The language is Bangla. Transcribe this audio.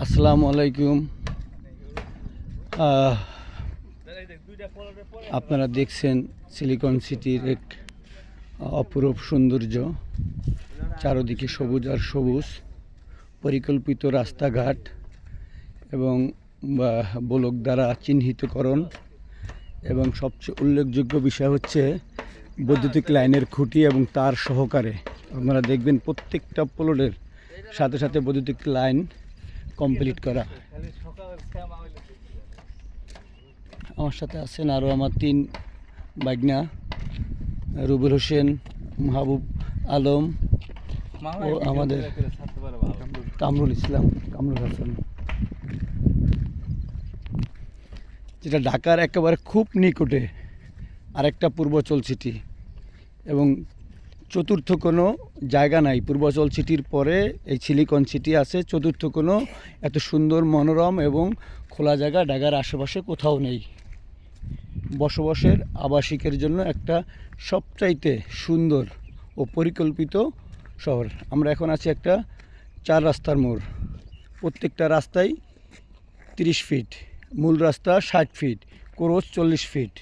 আসসালামু আলাইকুম। আপনারা দেখছেন সিলিকন সিটির এক অপরূপ সৌন্দর্য। চারদিকে সবুজ আর সবুজ, পরিকল্পিত রাস্তাঘাট এবং ব্লক দ্বারা চিহ্নিতকরণ, এবং সবচেয়ে উল্লেখযোগ্য বিষয় হচ্ছে বৈদ্যুতিক লাইনের খুঁটি এবং তার সহকারে। আপনারা দেখবেন প্রত্যেকটা প্লটের সাথে সাথে বৈদ্যুতিক লাইন কমপ্লিট করা। আমার সাথে আছেন আরও আমার 3 বাগনা, রুবেল হোসেন, মাহবুব আলম ও আমাদের কামরুল হাসান, যেটা ঢাকার একেবারে খুব নিকটে আরেকটা পূর্বাচল সিটি, এবং চতুর্থ কোনো জায়গা নাই। পূর্বাচল সিটির পরে এই সিলিকন সিটি আছে, চতুর্থ কোনো এত সুন্দর মনোরম এবং খোলা জায়গা ঢাকার আশেপাশে কোথাও নেই। বসবাসের আবাসিকের জন্য একটা সবচাইতে সুন্দর ও পরিকল্পিত শহর। আমরা এখন আছি একটা 4 রাস্তার মোড়। প্রত্যেকটা রাস্তায় 30 ফিট, মূল রাস্তা 60 ফিট, ক্রস 40 ফিট।